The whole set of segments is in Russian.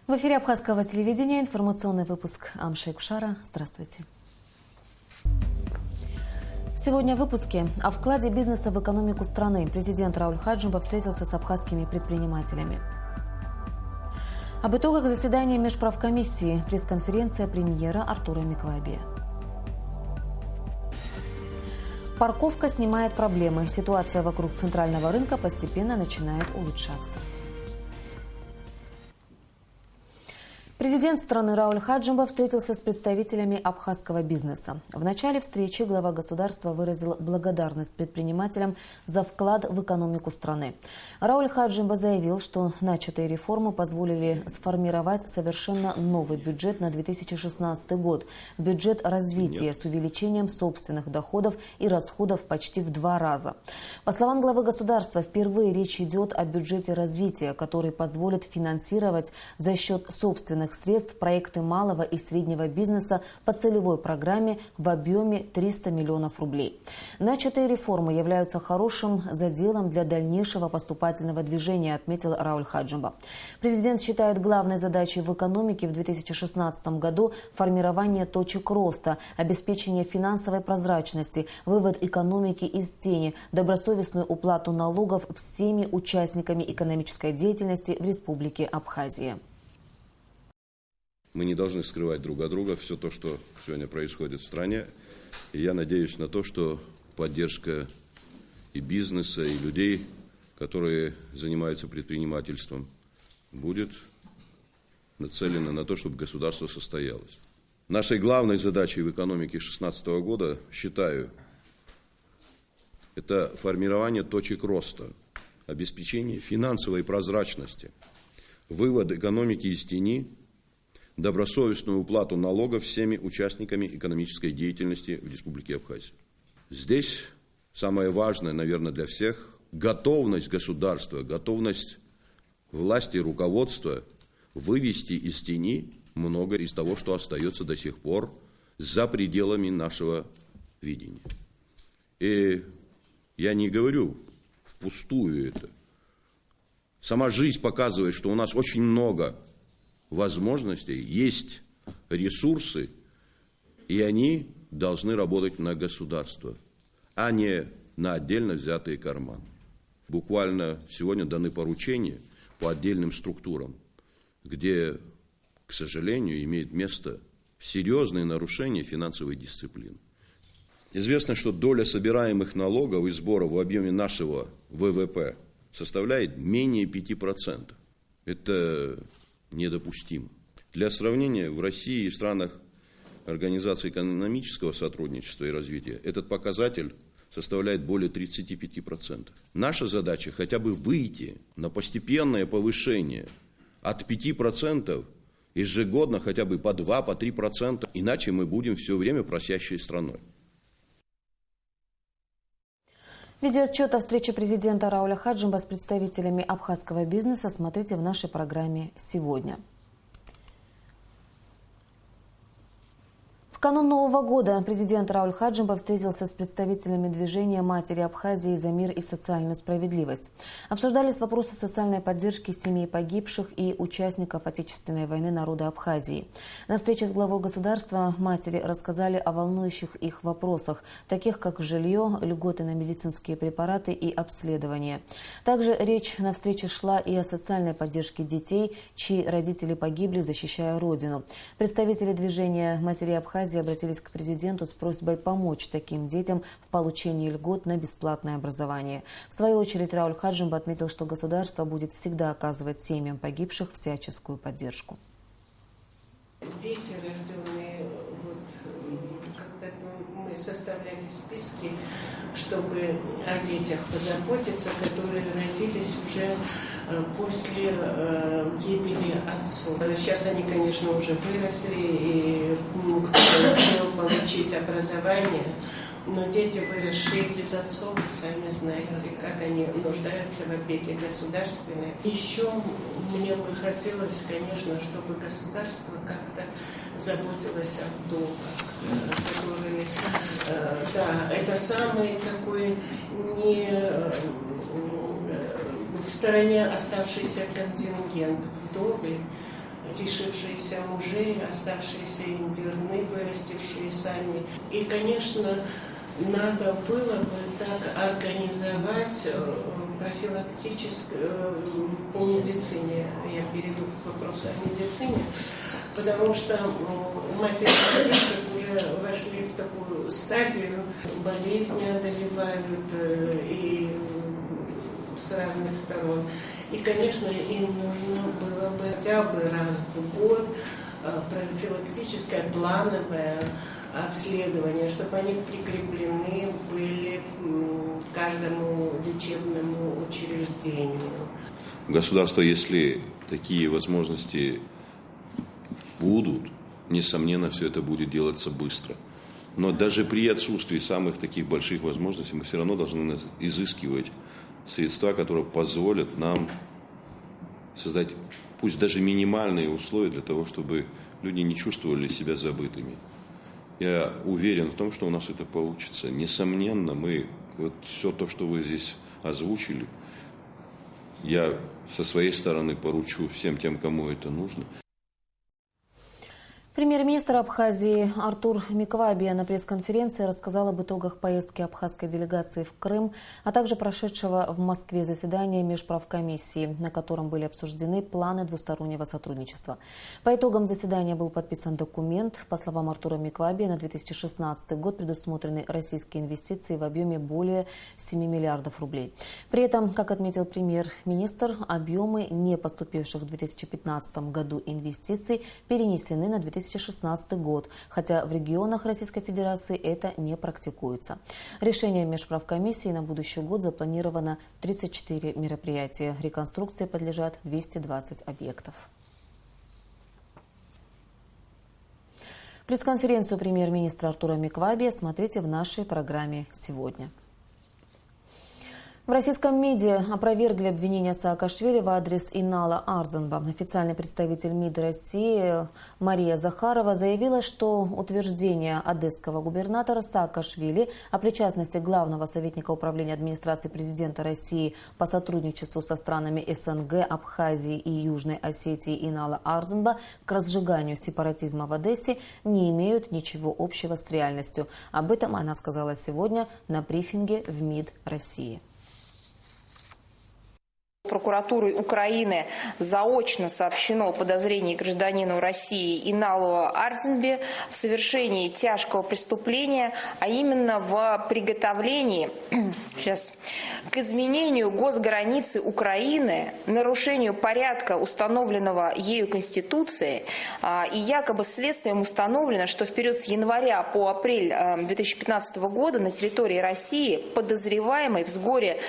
В эфире Абхазского телевидения информационный выпуск Амшейк Шара. Здравствуйте. Сегодня в выпуске о вкладе бизнеса в экономику страны. Президент Рауль Хаджимба встретился с абхазскими предпринимателями. Об итогах заседания межправкомиссии. Пресс-конференция премьера Артура Миквайбе. Парковка снимает проблемы. Ситуация вокруг центрального рынка постепенно начинает улучшаться. Президент страны Рауль Хаджимба встретился с представителями абхазского бизнеса. В начале встречи глава государства выразил благодарность предпринимателям за вклад в экономику страны. Рауль Хаджимба заявил, что начатые реформы позволили сформировать совершенно новый бюджет на 2016 год. Бюджет развития с увеличением собственных доходов и расходов почти в 2 раза. По словам главы государства, впервые речь идет о бюджете развития, который позволит финансировать за счет собственных средств проекты малого и среднего бизнеса по целевой программе в объеме 300 миллионов рублей. Начатые реформы являются хорошим заделом для дальнейшего поступательного движения, отметил Рауль Хаджимба. Президент считает главной задачей в экономике в 2016 году формирование точек роста, обеспечение финансовой прозрачности, вывод экономики из тени, добросовестную уплату налогов всеми участниками экономической деятельности в Республике Абхазия. Мы не должны скрывать друг от друга все то, что сегодня происходит в стране. И я надеюсь на то, что поддержка и бизнеса, и людей, которые занимаются предпринимательством, будет нацелена на то, чтобы государство состоялось. Нашей главной задачей в экономике 2016 года, считаю, это формирование точек роста, обеспечение финансовой прозрачности, вывод экономики из тени, добросовестную уплату налогов всеми участниками экономической деятельности в Республике Абхазия. Здесь самое важное, наверное, для всех – готовность государства, готовность власти, руководства вывести из тени многое из того, что остается до сих пор за пределами нашего видения. И я не говорю впустую это. Сама жизнь показывает, что у нас очень много возможностей, есть ресурсы, и они должны работать на государство, а не на отдельно взятые карманы. Буквально сегодня даны поручения по отдельным структурам, где, к сожалению, имеет место серьезные нарушения финансовой дисциплины. Известно, что доля собираемых налогов и сборов в объеме нашего ВВП составляет менее 5%. Это недопустимо. Для сравнения, в России и в странах Организации экономического сотрудничества и развития этот показатель составляет более 35%. Наша задача хотя бы выйти на постепенное повышение от 5% ежегодно хотя бы по 2, по 3%, иначе мы будем все время просящей страной. Видеоотчет о встрече президента Рауля Хаджимба с представителями абхазского бизнеса смотрите в нашей программе сегодня. В канун Нового года президент Рауль Хаджимба встретился с представителями движения «Матери Абхазии за мир и социальную справедливость». Обсуждались вопросы социальной поддержки семей погибших и участников Отечественной войны народа Абхазии. На встрече с главой государства матери рассказали о волнующих их вопросах, таких как жилье, льготы на медицинские препараты и обследования. Также речь на встрече шла и о социальной поддержке детей, чьи родители погибли, защищая Родину. Представители движения «Матери Абхазии» обратились к президенту с просьбой помочь таким детям в получении льгот на бесплатное образование. В свою очередь Рауль Хаджимба отметил, что государство будет всегда оказывать семьям погибших всяческую поддержку. Дети, рожденные, когда мы составляли списки, чтобы о детях позаботиться, которые родились уже после гибели отцов. Сейчас они, конечно, уже выросли, и кто-то успел получить образование, но дети, выросшие без отцов, сами знаете, как они нуждаются в опеке государственной. Еще мне бы хотелось, конечно, чтобы государство как-то заботилось о вдовах, которые, да, это самый такой не в стороне оставшийся контингент вдовы, лишившиеся мужей, оставшиеся им верны, вырастившие сами. И, конечно, надо было бы так организовать профилактическую по медицине, я перейду к вопросу о медицине, потому что матери девушек уже вошли в такую стадию, болезни одолевают и с разных сторон. И, конечно, им нужно было бы хотя бы раз в год профилактическое плановое обследование, чтобы они прикреплены были к каждому лечебному учреждению. Государство, если такие возможности будут, несомненно, все это будет делаться быстро. Но даже при отсутствии самых таких больших возможностей мы все равно должны изыскивать средства, которые позволят нам создать, пусть даже минимальные условия для того, чтобы люди не чувствовали себя забытыми. Я уверен в том, что у нас это получится. Несомненно, мы вот все то, что вы здесь озвучили, я со своей стороны поручу всем тем, кому это нужно. Премьер-министр Абхазии Артур Миквабия на пресс-конференции рассказал об итогах поездки абхазской делегации в Крым, а также прошедшего в Москве заседания Межправкомиссии, на котором были обсуждены планы двустороннего сотрудничества. По итогам заседания был подписан документ. По словам Артура Миквабия, на 2016 год предусмотрены российские инвестиции в объеме более 7 миллиардов рублей. При этом, как отметил премьер-министр, объемы не поступивших в 2015 году инвестиций перенесены на 2016 год, хотя в регионах Российской Федерации это не практикуется. Решением Межправкомиссии на будущий год запланировано 34 мероприятия. Реконструкции подлежат 220 объектов. Пресс-конференцию премьер-министра Артура Миквабия смотрите в нашей программе сегодня. В российском медиа опровергли обвинения Саакашвили в адрес Инала Арзанба. Официальный представитель МИД России Мария Захарова заявила, что утверждение одесского губернатора Саакашвили о причастности главного советника управления администрации президента России по сотрудничеству со странами СНГ, Абхазии и Южной Осетии Инала Арзанба к разжиганию сепаратизма в Одессе не имеют ничего общего с реальностью. Об этом она сказала сегодня на брифинге в МИД России. Прокуратурой Украины заочно сообщено о подозрении гражданину России Иналу Арзанбе в совершении тяжкого преступления, а именно в приготовлении к изменению госграницы Украины, нарушению порядка, установленного ею Конституции, и якобы следствием установлено, что в период с января по апрель 2015 года на территории России подозреваемый в сговоре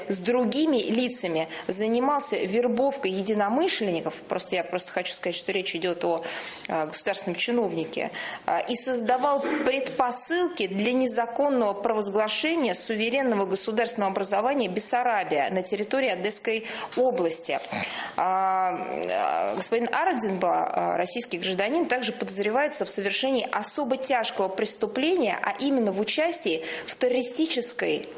с другими лицами занимался вербовкой единомышленников, я хочу сказать, что речь идет о государственном чиновнике, и создавал предпосылки для незаконного провозглашения суверенного государственного образования Бессарабия на территории Одесской области. Господин Арзанба, российский гражданин, также подозревается в совершении особо тяжкого преступления, а именно в участии в террористической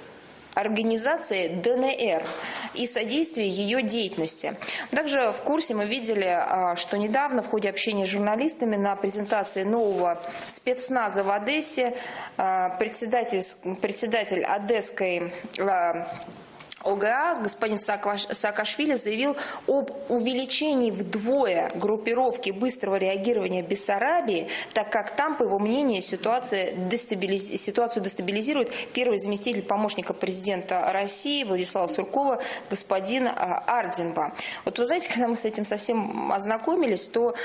организации ДНР и содействии ее деятельности. Также в курсе мы видели, что недавно в ходе общения с журналистами на презентации нового спецназа в Одессе председатель Одесской ОГА господин Саакашвили заявил об увеличении вдвое группировки быстрого реагирования Бессарабии, так как там, по его мнению, ситуацию дестабилизирует первый заместитель помощника президента России Владислава Суркова господин Арзанба. Вот вы знаете, когда мы с этим совсем ознакомились, то,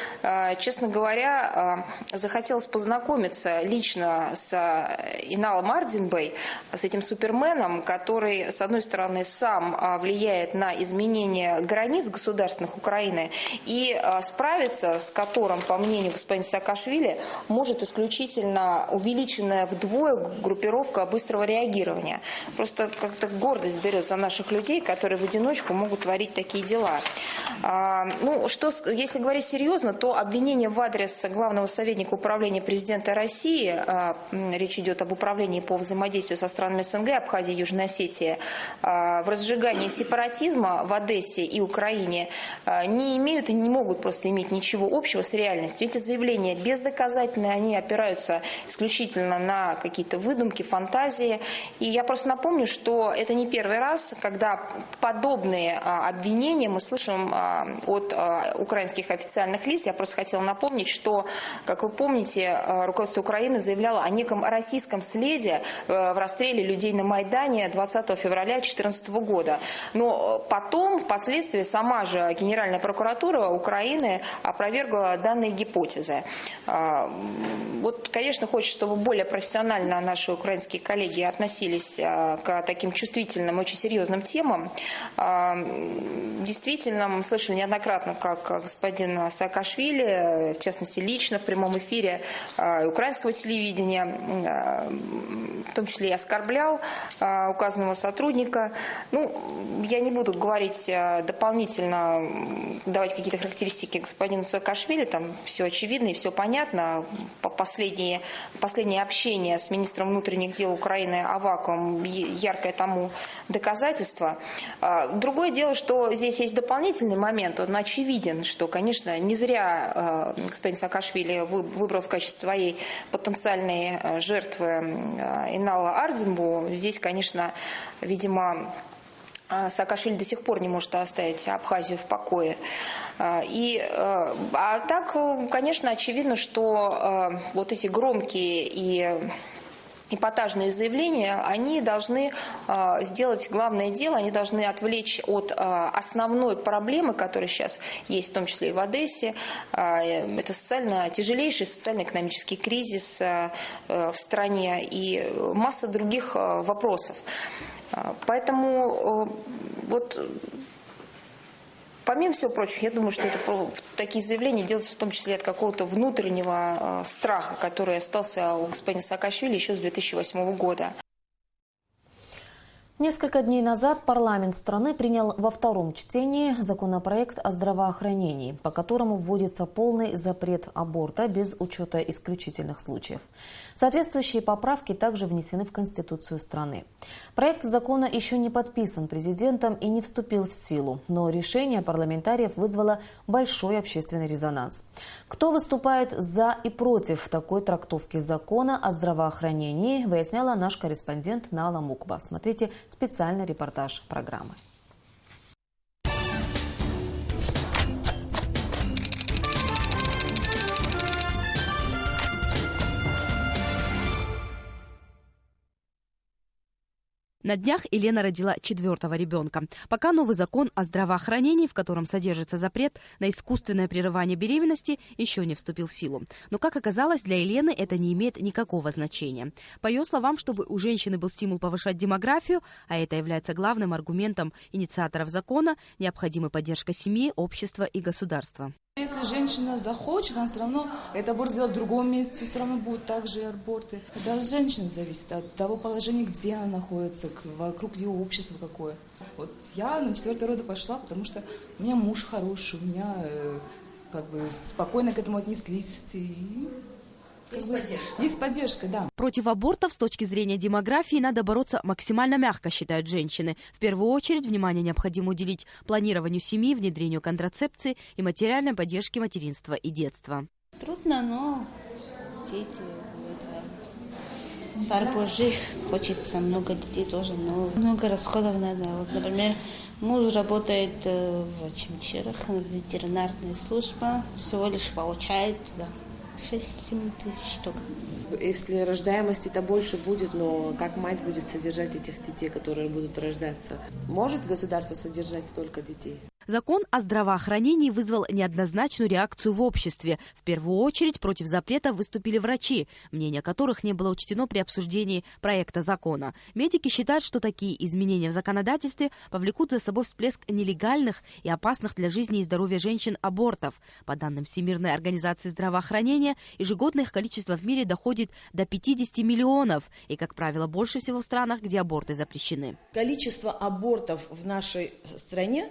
честно говоря, захотелось познакомиться лично с Иналом Арзанбой, с этим суперменом, который, с одной стороны, сам влияет на изменение границ государственных Украины и справиться с которым, по мнению господина Саакашвили, может исключительно увеличенная вдвое группировка быстрого реагирования. Просто как-то гордость берет за наших людей, которые в одиночку могут творить такие дела. Ну, что, если говорить серьезно, то обвинение в адрес главного советника управления президента России, речь идет об управлении по взаимодействию со странами СНГ, Абхазии и Южной Осетии, в разжигании сепаратизма в Одессе и Украине, не имеют и не могут просто иметь ничего общего с реальностью. Эти заявления бездоказательные, они опираются исключительно на какие-то выдумки, фантазии. И я просто напомню, что это не первый раз, когда подобные обвинения мы слышим от украинских официальных лиц. Я просто хотела напомнить, что, как вы помните, руководство Украины заявляло о неком российском следе в расстреле людей на Майдане 20 февраля 2014 года. Но потом, впоследствии, сама же Генеральная прокуратура Украины опровергла данные гипотезы. Вот, конечно, хочется, чтобы более профессионально наши украинские коллеги относились к таким чувствительным, очень серьезным темам. Действительно, мы слышали неоднократно, как господин Саакашвили, в частности, лично в прямом эфире украинского телевидения, в том числе и оскорблял указанного сотрудника. Ну, я не буду говорить дополнительно, давать какие-то характеристики господину Саакашвили, там все очевидно и все понятно. Последнее общение с министром внутренних дел Украины Аваковым яркое тому доказательство. Другое дело, что здесь есть дополнительный момент, он очевиден, что, конечно, не зря господин Саакашвили выбрал в качестве своей потенциальной жертвы Инала Ардзинбу. Здесь, конечно, видимо, Саакашвили до сих пор не может оставить Абхазию в покое. А так, конечно, очевидно, что вот эти громкие и эпатажные заявления, они должны сделать главное дело, они должны отвлечь от основной проблемы, которая сейчас есть, в том числе и в Одессе. Это тяжелейший социально-экономический кризис в стране и масса других вопросов. Поэтому вот помимо всего прочего, я думаю, что такие заявления делаются в том числе от какого-то внутреннего страха, который остался у господина Саакашвили еще с 2008 года. Несколько дней назад парламент страны принял во втором чтении законопроект о здравоохранении, по которому вводится полный запрет аборта без учета исключительных случаев. Соответствующие поправки также внесены в Конституцию страны. Проект закона еще не подписан президентом и не вступил в силу, но решение парламентариев вызвало большой общественный резонанс. Кто выступает за и против такой трактовки закона о здравоохранении, выясняла наш корреспондент Нала Мукба. Смотрите специальный репортаж программы. На днях Елена родила 4-го ребенка. Пока новый закон о здравоохранении, в котором содержится запрет на искусственное прерывание беременности, еще не вступил в силу. Но, как оказалось, для Елены это не имеет никакого значения. По ее словам, чтобы у женщины был стимул повышать демографию, а это является главным аргументом инициаторов закона, необходима поддержка семьи, общества и государства. Если женщина захочет, она все равно этот аборт сделает в другом месте, все равно будут также аборты. Это от женщины зависит, от того положения, где она находится, вокруг ее общества какое. Вот я на 4-й роды пошла, потому что у меня муж хороший, у меня спокойно к этому отнеслись. Есть поддержка. Есть поддержка, да. Против абортов с точки зрения демографии надо бороться максимально мягко, считают женщины. В первую очередь внимание необходимо уделить планированию семьи, внедрению контрацепции и материальной поддержке материнства и детства. Трудно, но дети, дар Божий, хочется много детей тоже, но много расходов надо. Вот, например, муж работает в Чемчирах, ветеринарная служба, всего лишь получает 6-7 тысяч штук. Если рождаемость это больше будет, но как мать будет содержать этих детей, которые будут рождаться? Может государство содержать столько детей? Закон о здравоохранении вызвал неоднозначную реакцию в обществе. В первую очередь против запрета выступили врачи, мнение которых не было учтено при обсуждении проекта закона. Медики считают, что такие изменения в законодательстве повлекут за собой всплеск нелегальных и опасных для жизни и здоровья женщин абортов. По данным Всемирной организации здравоохранения, ежегодно их количество в мире доходит до 50 миллионов. И, как правило, больше всего в странах, где аборты запрещены. Количество абортов в нашей стране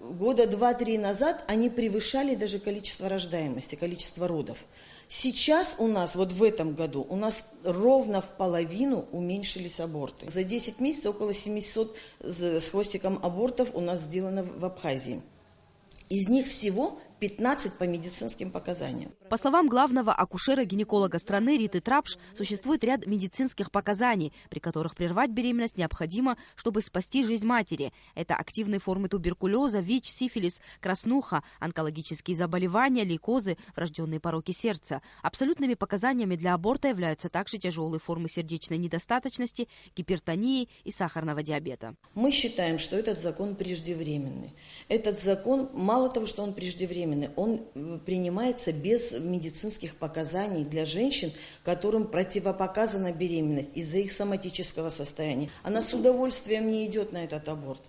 года 2-3 назад они превышали даже количество рождаемости, количество родов. Сейчас у нас, вот в этом году, у нас ровно в половину уменьшились аборты. За 10 месяцев около 700 с хвостиком абортов у нас сделано в Абхазии. Из них всего 15 по медицинским показаниям. По словам главного акушера-гинеколога страны Риты Трапш, существует ряд медицинских показаний, при которых прервать беременность необходимо, чтобы спасти жизнь матери. Это активные формы туберкулеза, ВИЧ, сифилис, краснуха, онкологические заболевания, лейкозы, врожденные пороки сердца. Абсолютными показаниями для аборта являются также тяжелые формы сердечной недостаточности, гипертонии и сахарного диабета. Мы считаем, что этот закон преждевременный. Этот закон, мало того, что он преждевременный, он принимается без медицинских показаний для женщин, которым противопоказана беременность из-за их соматического состояния. Она с удовольствием не идет на этот аборт.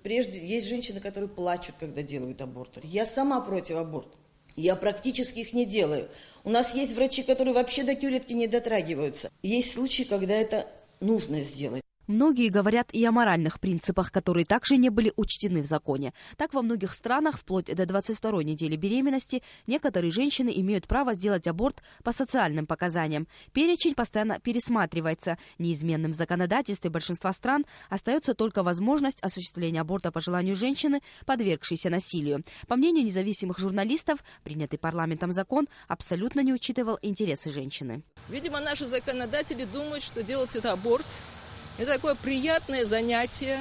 Есть женщины, которые плачут, когда делают аборт. Я сама против аборта. Я практически их не делаю. У нас есть врачи, которые вообще до тюлетки не дотрагиваются. Есть случаи, когда это нужно сделать. Многие говорят и о моральных принципах, которые также не были учтены в законе. Так, во многих странах, вплоть до 22-й недели беременности, некоторые женщины имеют право сделать аборт по социальным показаниям. Перечень постоянно пересматривается. Неизменным в законодательстве большинства стран остается только возможность осуществления аборта по желанию женщины, подвергшейся насилию. По мнению независимых журналистов, принятый парламентом закон абсолютно не учитывал интересы женщины. Видимо, наши законодатели думают, что делать это аборт – это такое приятное занятие,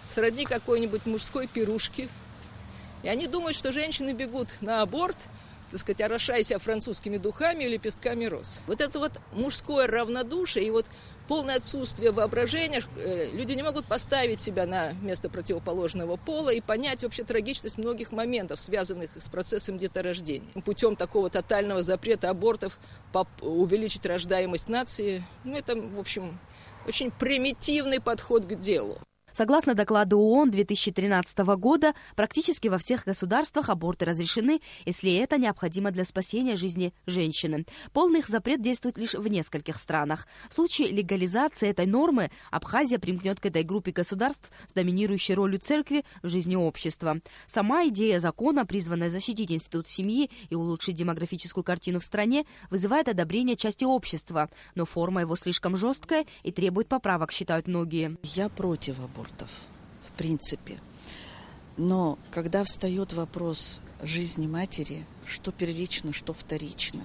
сродни какой-нибудь мужской пирушки. И они думают, что женщины бегут на аборт, так сказать, орошая себя французскими духами и лепестками роз. Вот это вот мужское равнодушие и вот полное отсутствие воображения. Люди не могут поставить себя на место противоположного пола и понять вообще трагичность многих моментов, связанных с процессом деторождения. Путем такого тотального запрета абортов увеличить рождаемость нации, это, в общем, очень примитивный подход к делу. Согласно докладу ООН 2013 года, практически во всех государствах аборты разрешены, если это необходимо для спасения жизни женщины. Полный их запрет действует лишь в нескольких странах. В случае легализации этой нормы Абхазия примкнет к этой группе государств с доминирующей ролью церкви в жизни общества. Сама идея закона, призванная защитить институт семьи и улучшить демографическую картину в стране, вызывает одобрение части общества, но форма его слишком жесткая и требует поправок, считают многие. Я против абортов, в принципе. Но когда встает вопрос жизни матери, что первично, что вторично,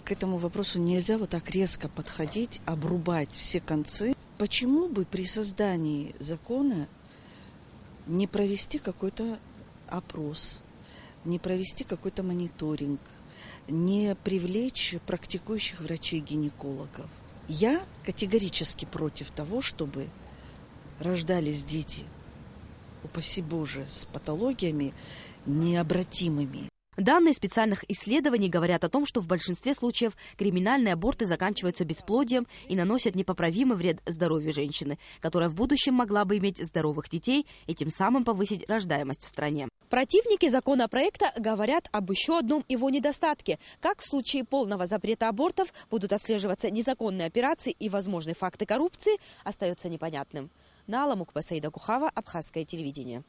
к этому вопросу нельзя вот так резко подходить, обрубать все концы. Почему бы при создании закона не провести какой-то опрос, не провести какой-то мониторинг, не привлечь практикующих врачей-гинекологов? Я категорически против того, чтобы рождались дети, упаси Боже, с патологиями необратимыми. Данные специальных исследований говорят о том, что в большинстве случаев криминальные аборты заканчиваются бесплодием и наносят непоправимый вред здоровью женщины, которая в будущем могла бы иметь здоровых детей и тем самым повысить рождаемость в стране. Противники законопроекта говорят об еще одном его недостатке. Как в случае полного запрета абортов будут отслеживаться незаконные операции и возможные факты коррупции, остается непонятным. Нала Мукбасаида Кухава, Абхазское телевидение.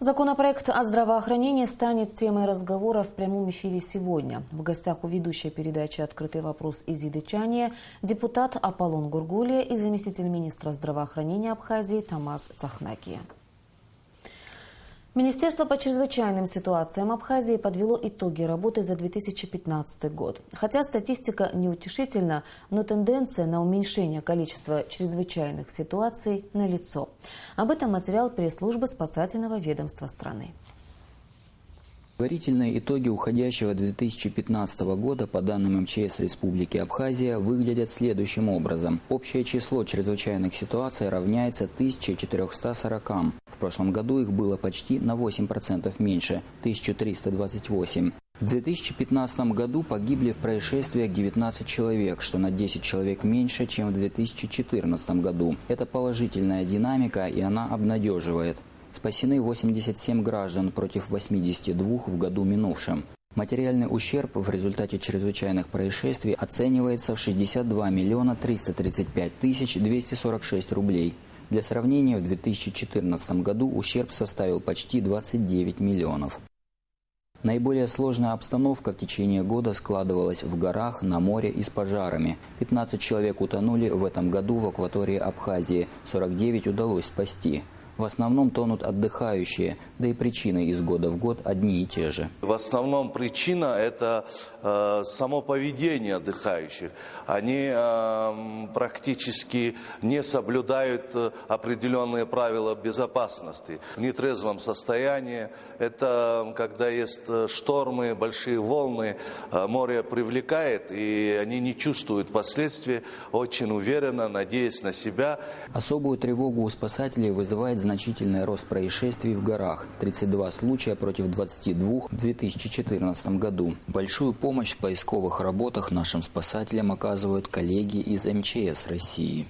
Законопроект о здравоохранении станет темой разговора в прямом эфире сегодня. В гостях у ведущей передачи «Открытый вопрос» Изиды Чания депутат Аполлон Гургулия и заместитель министра здравоохранения Абхазии Тамаз Цахнакия. Министерство по чрезвычайным ситуациям Абхазии подвело итоги работы за 2015 год. Хотя статистика неутешительна, но тенденция на уменьшение количества чрезвычайных ситуаций налицо. Об этом материал пресс-службы спасательного ведомства страны. Предварительные итоги уходящего 2015 года по данным МЧС Республики Абхазия выглядят следующим образом. Общее число чрезвычайных ситуаций равняется 1440. В прошлом году их было почти на 8% меньше – 1328. В 2015 году погибли в происшествиях 19 человек, что на 10 человек меньше, чем в 2014 году. Это положительная динамика, и она обнадеживает. Спасены 87 граждан против 82 в году минувшем. Материальный ущерб в результате чрезвычайных происшествий оценивается в 62 миллиона 335 тысяч 246 рублей. Для сравнения, в 2014 году ущерб составил почти 29 миллионов. Наиболее сложная обстановка в течение года складывалась в горах, на море и с пожарами. 15 человек утонули в этом году в акватории Абхазии, 49 удалось спасти. В основном тонут отдыхающие, да и причины из года в год одни и те же. В основном причина – это само поведение отдыхающих. Они практически не соблюдают определенные правила безопасности. В нетрезвом состоянии – это когда есть штормы, большие волны, море привлекает, и они не чувствуют последствий, очень уверенно, надеясь на себя. Особую тревогу у спасателей вызывает значительный рост происшествий в горах. 32 случая против 22 в 2014 году. Большую помощь в поисковых работах нашим спасателям оказывают коллеги из МЧС России.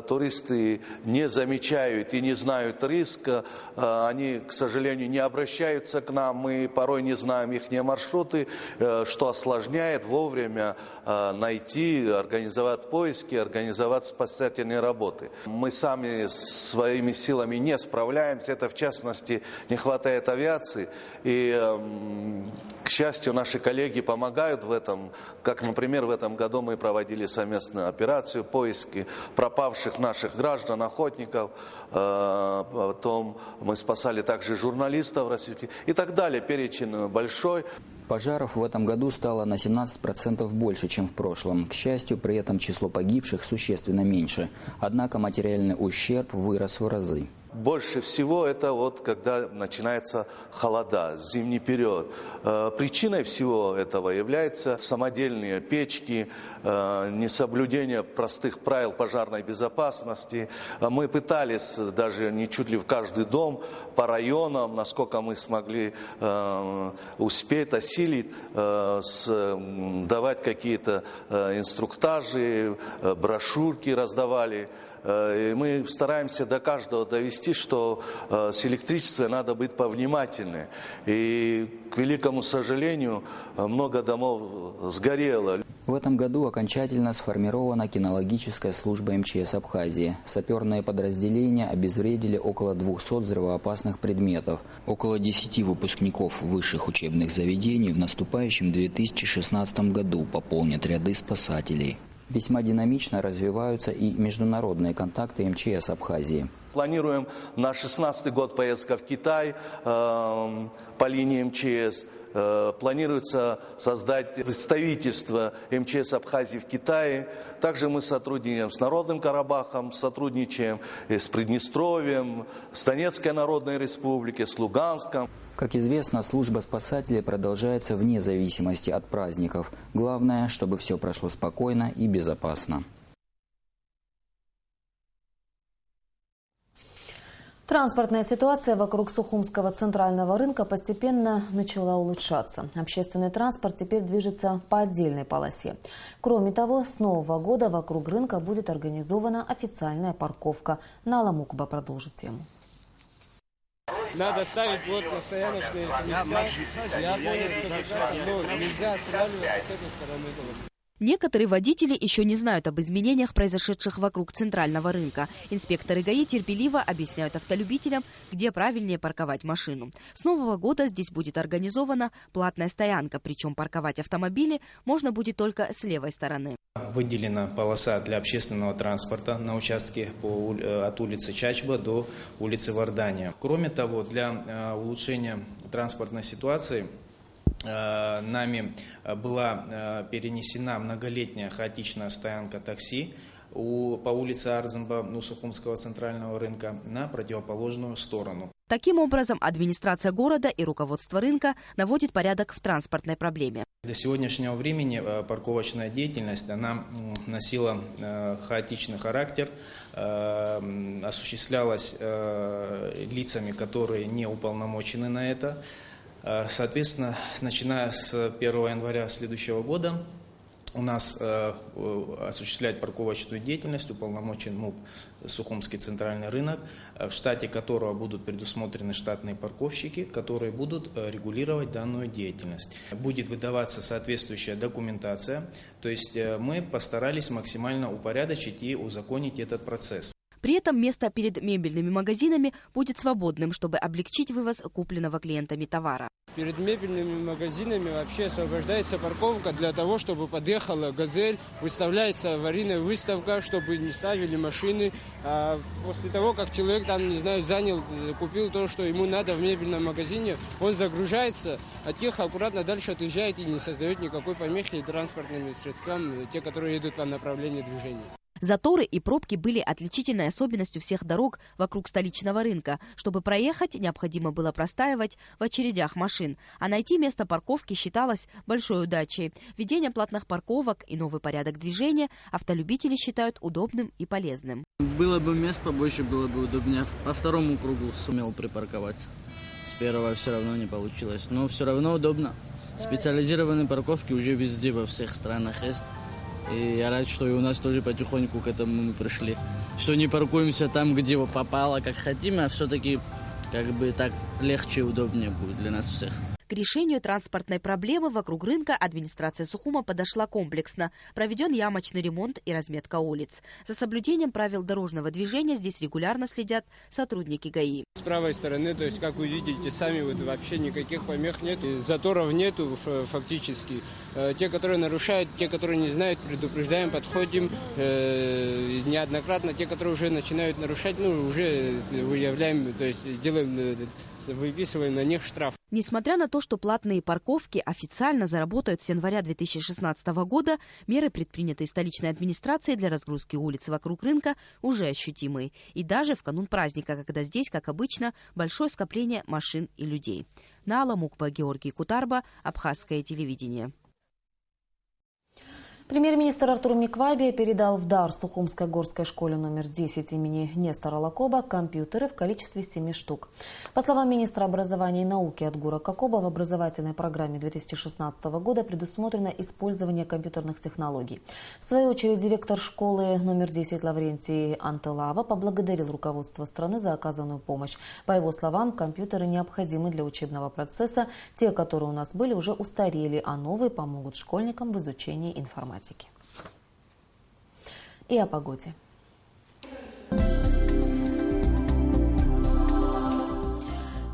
Туристы не замечают и не знают риска, они, к сожалению, не обращаются к нам, мы порой не знаем их маршруты, что осложняет вовремя найти, организовать поиски, организовать спасательные работы. Мы сами своими силами не справляемся, это в частности не хватает авиации, и, к счастью, наши коллеги помогают в этом, как, например, в этом году мы проводили совместную операцию поиски пропавших наших граждан, охотников, потом мы спасали также журналистов российских и так далее. Перечень большой. Пожаров в этом году стало на 17% больше, чем в прошлом. К счастью, при этом число погибших существенно меньше. Однако материальный ущерб вырос в разы. Больше всего это вот когда начинается холода, зимний период. Причиной всего этого являются самодельные печки, несоблюдение простых правил пожарной безопасности. Мы пытались даже не чуть ли в каждый дом, по районам, насколько мы смогли успеть, осилить, давать какие-то инструктажи, брошюрки раздавали. И мы стараемся до каждого довести, что с электричеством надо быть повнимательнее. И, к великому сожалению, много домов сгорело. В этом году окончательно сформирована кинологическая служба МЧС Абхазии. Саперные подразделения обезвредили около 200 взрывоопасных предметов. Около 10 выпускников высших учебных заведений в наступающем 2016 году пополнят ряды спасателей. Весьма динамично развиваются и международные контакты МЧС Абхазии. Планируем на 2016 год поездка в Китай по линии МЧС. Планируется создать представительство МЧС Абхазии в Китае. Также мы сотрудничаем с Народным Карабахом, сотрудничаем с Приднестровьем, с Донецкой Народной Республикой, с Луганском. Как известно, служба спасателей продолжается вне зависимости от праздников. Главное, чтобы все прошло спокойно и безопасно. Транспортная ситуация вокруг Сухумского центрального рынка постепенно начала улучшаться. Общественный транспорт теперь движется по отдельной полосе. Кроме того, с нового года вокруг рынка будет организована официальная парковка. Нала Мукба продолжит тему. Надо ставить вот на стояночные места. Я понял, что но нельзя останавливаться с этой стороны. Некоторые водители еще не знают об изменениях, произошедших вокруг центрального рынка. Инспекторы ГАИ терпеливо объясняют автолюбителям, где правильнее парковать машину. С нового года здесь будет организована платная стоянка, причем парковать автомобили можно будет только с левой стороны. Выделена полоса для общественного транспорта на участке от улицы Чачба до улицы Вардания. Кроме того, для улучшения транспортной ситуации нами была перенесена многолетняя хаотичная стоянка такси по улице Арзамба, Сухумского центрального рынка на противоположную сторону. Таким образом, администрация города и руководство рынка наводит порядок в транспортной проблеме. До сегодняшнего времени парковочная деятельность она носила хаотичный характер, осуществлялась лицами, которые не уполномочены на это. Соответственно, начиная с 1 января следующего года у нас осуществлять парковочную деятельность уполномочен МУП Сухумский центральный рынок, в штате которого будут предусмотрены штатные парковщики, которые будут регулировать данную деятельность. Будет выдаваться соответствующая документация, то есть мы постарались максимально упорядочить и узаконить этот процесс. При этом место перед мебельными магазинами будет свободным, чтобы облегчить вывоз купленного клиентами товара. Перед мебельными магазинами вообще освобождается парковка для того, чтобы подъехала «Газель», выставляется аварийная выставка, чтобы не ставили машины. А после того, как человек там, не знаю, занял, купил то, что ему надо в мебельном магазине, он загружается, а тех аккуратно дальше отъезжает и не создает никакой помехи транспортным средствам, те, которые идут по направлению движения. Заторы и пробки были отличительной особенностью всех дорог вокруг столичного рынка. Чтобы проехать, необходимо было простаивать в очередях машин, а найти место парковки считалось большой удачей. Введение платных парковок и новый порядок движения автолюбители считают удобным и полезным. Было бы мест побольше, было бы удобнее. По второму кругу сумел припарковаться. С первого все равно не получилось, но все равно удобно. Специализированные парковки уже везде, во всех странах есть. И я рад, что и у нас тоже потихоньку к этому мы пришли. Что не паркуемся там, где попало, как хотим, а все-таки как бы так легче и удобнее будет для нас всех. К решению транспортной проблемы вокруг рынка администрация Сухума подошла комплексно. Проведен ямочный ремонт и разметка улиц. За соблюдением правил дорожного движения здесь регулярно следят сотрудники ГАИ. С правой стороны, то есть, как вы видите, сами вот вообще никаких помех нет, заторов нету фактически. Те, которые нарушают, те, которые не знают, предупреждаем, подходим неоднократно. Те, которые уже начинают нарушать, уже выявляем, то есть делаем, выписываем на них штраф. Несмотря на то, что платные парковки официально заработают с января 2016 года, меры, предпринятые столичной администрацией для разгрузки улиц вокруг рынка, уже ощутимы. И даже в канун праздника, когда здесь, как обычно, большое скопление машин и людей. Нала Мукба, Георгий Кутарба, Абхазское телевидение. Премьер-министр Артур Микваби передал в дар Сухумской горской школе номер 10 имени Нестора Лакоба компьютеры в количестве 7 штук. По словам министра образования и науки Адгура Какоба, в образовательной программе 2016 года предусмотрено использование компьютерных технологий. В свою очередь, директор школы номер 10 Лаврентий Антелава поблагодарил руководство страны за оказанную помощь. По его словам, компьютеры необходимы для учебного процесса. Те, которые у нас были, уже устарели, а новые помогут школьникам в изучении информатики. И о погоде.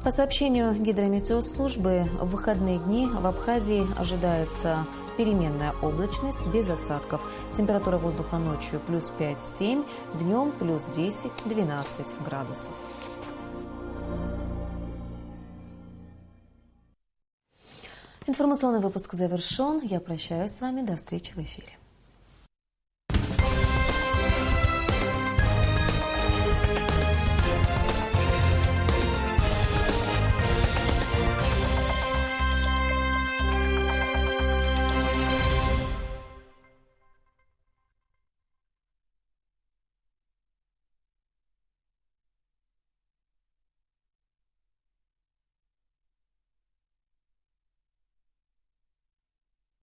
По сообщению гидрометеослужбы, в выходные дни в Абхазии ожидается переменная облачность без осадков. Температура воздуха ночью плюс 5-7, днем плюс 10-12 градусов. Информационный выпуск завершен. Я прощаюсь с вами. До встречи в эфире.